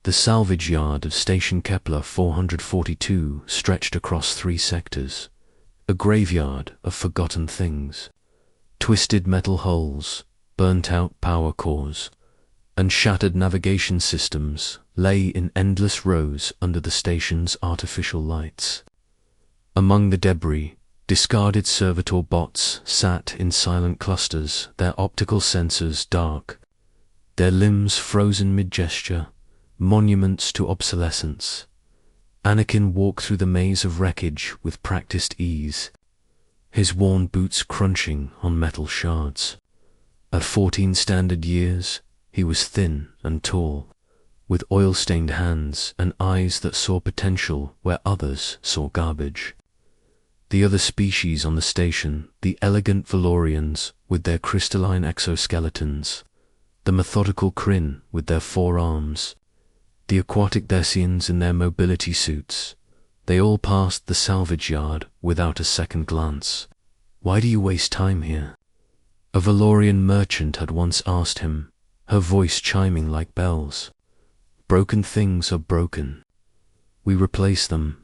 The salvage yard of Station Kepler 442 stretched across 3 sectors, a graveyard of forgotten things. Twisted metal hulls, burnt-out power cores, and shattered navigation systems lay in endless rows under the station's artificial lights. Among the debris, discarded servitor bots sat in silent clusters, their optical sensors dark, their limbs frozen mid-gesture, monuments to obsolescence. Anakin walked through the maze of wreckage with practiced ease, his worn boots crunching on metal shards. At 14 standard years, he was thin and tall, with oil-stained hands and eyes that saw potential where others saw garbage. The other species on the station, the elegant Valorians with their crystalline exoskeletons, the methodical Kryn with their 4 arms, the aquatic Thessians in their mobility suits, they all passed the salvage yard without a second glance. "Why do you waste time here?" a Valorian merchant had once asked him, her voice chiming like bells. "Broken things are broken. We replace them."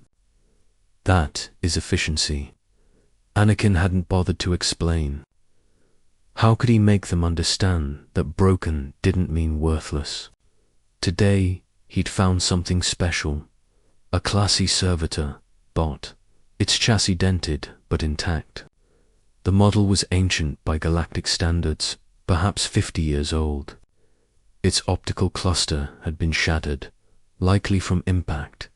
That is efficiency. Anakin hadn't bothered to explain. How could he make them understand that broken didn't mean worthless? Today, he'd found something special. A classy servitor bot, its chassis dented but intact. The model was ancient by galactic standards, perhaps 50 years old. Its optical cluster had been shattered, likely from impact,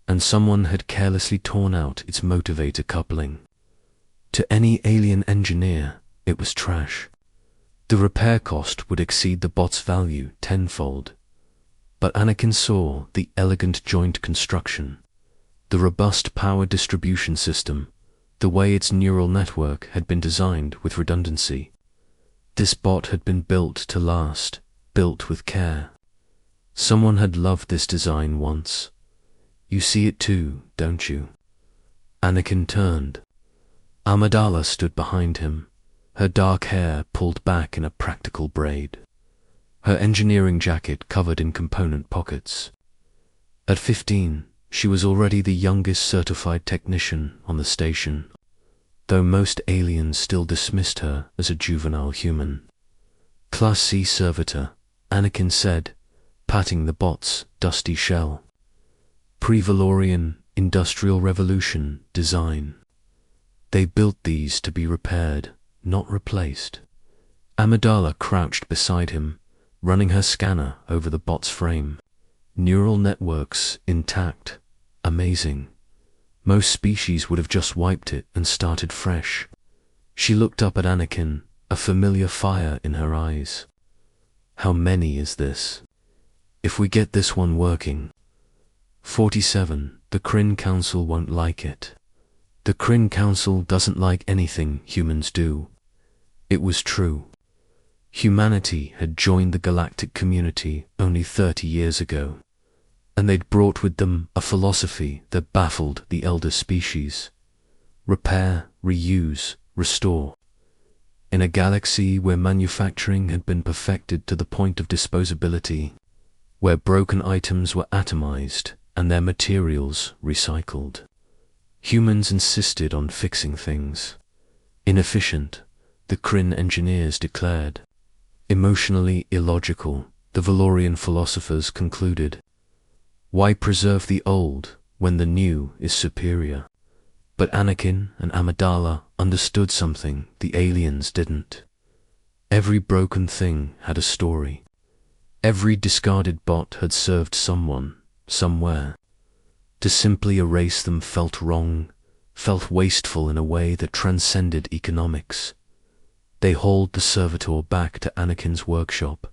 and someone had carelessly torn out its motivator coupling. To any alien engineer, it was trash. The repair cost would exceed the bot's value tenfold. But Anakin saw the elegant joint construction, the robust power distribution system, the way its neural network had been designed with redundancy. This bot had been built to last, built with care. Someone had loved this design once. You see it too, don't you? Anakin turned. Amidala stood behind him, her dark hair pulled back in a practical braid, her engineering jacket covered in component pockets. At 15, she was already the youngest certified technician on the station, though most aliens still dismissed her as a juvenile human. "Class C servitor," Anakin said, patting the bot's dusty shell. "Pre-Valorian Industrial Revolution design. They built these to be repaired, not replaced." Amidala crouched beside him, running her scanner over the bot's frame. Neural networks intact. Amazing. Most species would have just wiped it and started fresh. She looked up at Anakin, a familiar fire in her eyes. "How many is this? If we get this one working..." 47. The Kryn Council won't like it. The Kryn Council doesn't like anything humans do. It was true. Humanity had joined the galactic community only 30 years ago, and they'd brought with them a philosophy that baffled the elder species. Repair, reuse, restore. In a galaxy where manufacturing had been perfected to the point of disposability, where broken items were atomized and their materials recycled, humans insisted on fixing things. Inefficient, the Kryn engineers declared. Emotionally illogical, the Valorian philosophers concluded. Why preserve the old when the new is superior? But Anakin and Amidala understood something the aliens didn't. Every broken thing had a story. Every discarded bot had served someone, somewhere. To simply erase them felt wrong, felt wasteful in a way that transcended economics. They hauled the servitor back to Anakin's workshop,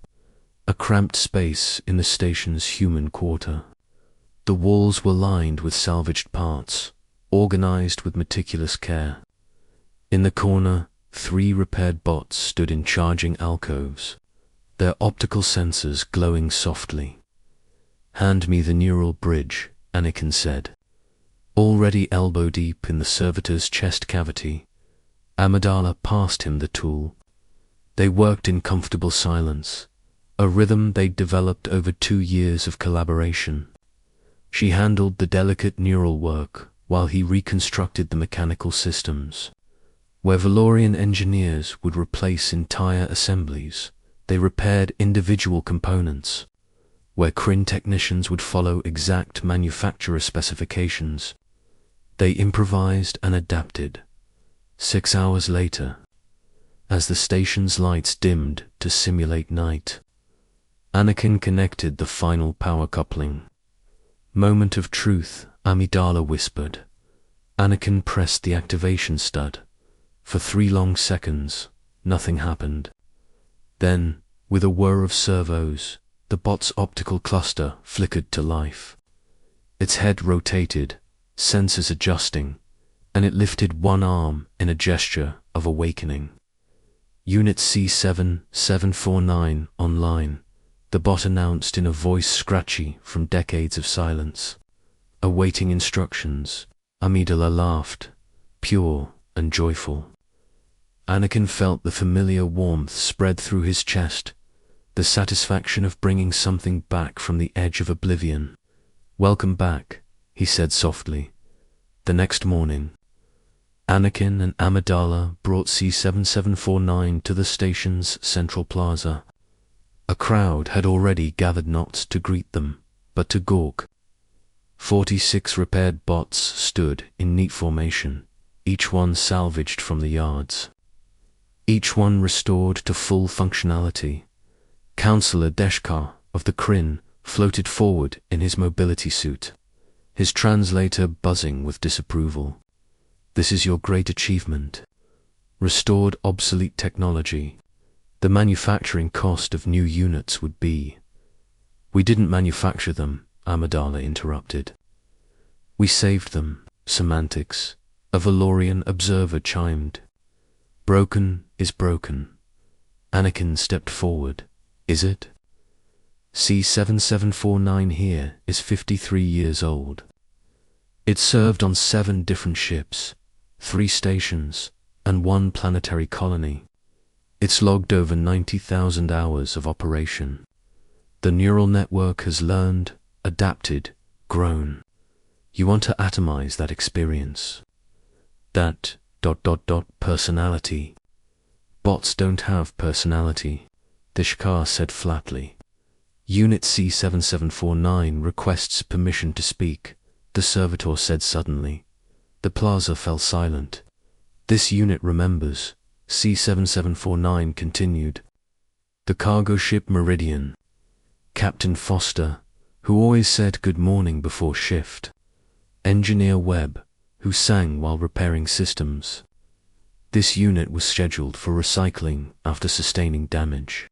a cramped space in the station's human quarter. The walls were lined with salvaged parts, organized with meticulous care. In the corner, 3 repaired bots stood in charging alcoves, their optical sensors glowing softly. "Hand me the neural bridge," Anakin said. Already elbow-deep in the servitor's chest cavity, Amidala passed him the tool. They worked in comfortable silence, a rhythm they'd developed over 2 years of collaboration. She handled the delicate neural work while he reconstructed the mechanical systems. Where Valorian engineers would replace entire assemblies, they repaired individual components. Where Kryn technicians would follow exact manufacturer specifications, they improvised and adapted. 6 hours later, as the station's lights dimmed to simulate night, Anakin connected the final power coupling. Moment of truth, Amidala whispered. Anakin pressed the activation stud. For 3 long seconds, nothing happened. Then, with a whir of servos, the bot's optical cluster flickered to life. Its head rotated, sensors adjusting, and it lifted one arm in a gesture of awakening. Unit C7749 online, the bot announced in a voice scratchy from decades of silence. Awaiting instructions, Amidala laughed, pure and joyful. Anakin felt the familiar warmth spread through his chest, the satisfaction of bringing something back from the edge of oblivion. Welcome back, he said softly. The next morning, Anakin and Amidala brought C7749 to the station's central plaza. A crowd had already gathered not to greet them, but to gawk. 46 repaired bots stood in neat formation, each one salvaged from the yards. Each one restored to full functionality. Counselor Deshkar of the Kryn floated forward in his mobility suit, his translator buzzing with disapproval. This is your great achievement. Restored obsolete technology. The manufacturing cost of new units would be... We didn't manufacture them, Amidala interrupted. We saved them. Semantics, a Valorian observer chimed. Broken is broken. Anakin stepped forward. Is it? C7749 here is 53 years old. It served on 7 different ships, 3 stations, and 1 planetary colony. It's logged over 90,000 hours of operation. The neural network has learned, adapted, grown. You want to atomize that experience. That ... personality. Bots don't have personality, Deshkar said flatly. Unit C7749 requests permission to speak, the servitor said suddenly. The plaza fell silent. This unit remembers, C7749 continued. The cargo ship Meridian. Captain Foster, who always said good morning before shift. Engineer Webb, who sang while repairing systems. This unit was scheduled for recycling after sustaining damage.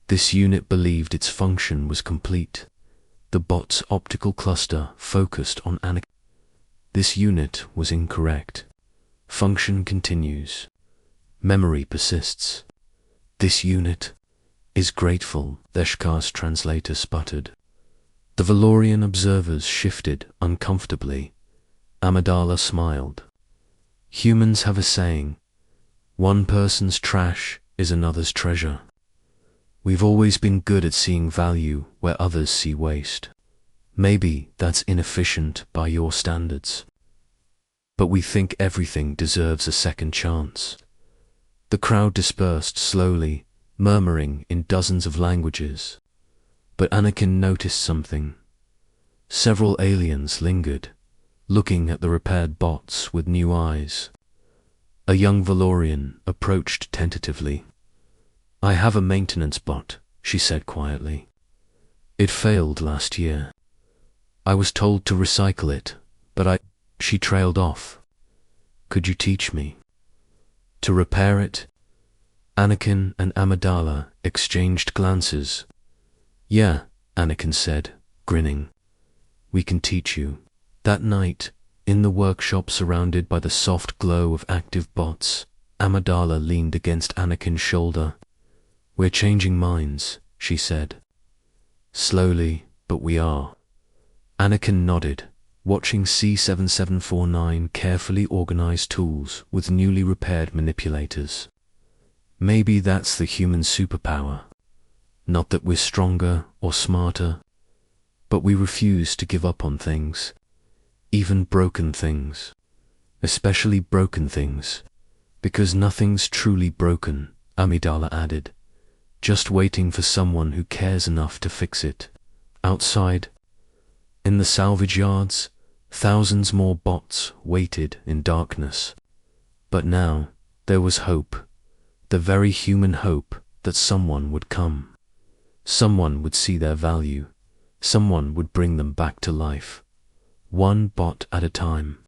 This unit believed its function was complete. The bot's optical cluster focused on Anakin. This unit was incorrect. Function continues. Memory persists. This unit is grateful, Deshkar's translator sputtered. The Valorian observers shifted uncomfortably. Amidala smiled. Humans have a saying, one person's trash is another's treasure. We've always been good at seeing value where others see waste. Maybe that's inefficient by your standards. But we think everything deserves a second chance. The crowd dispersed slowly, murmuring in dozens of languages. But Anakin noticed something. Several aliens lingered, looking at the repaired bots with new eyes. A young Valorian approached tentatively. I have a maintenance bot, she said quietly. It failed last year. I was told to recycle it, but She trailed off. Could you teach me? To repair it? Anakin and Amidala exchanged glances. Yeah, Anakin said, grinning. We can teach you. That night, in the workshop surrounded by the soft glow of active bots, Amidala leaned against Anakin's shoulder. We're changing minds, she said. Slowly, but we are. Anakin nodded, watching C7749 carefully organize tools with newly repaired manipulators. Maybe that's the human superpower. Not that we're stronger or smarter, but we refuse to give up on things, even broken things, especially broken things, because nothing's truly broken, Amidala added, just waiting for someone who cares enough to fix it. Outside, in the salvage yards, thousands more bots waited in darkness. But now there was hope, the very human hope that someone would come. Someone would see their value. Someone would bring them back to life, one bot at a time.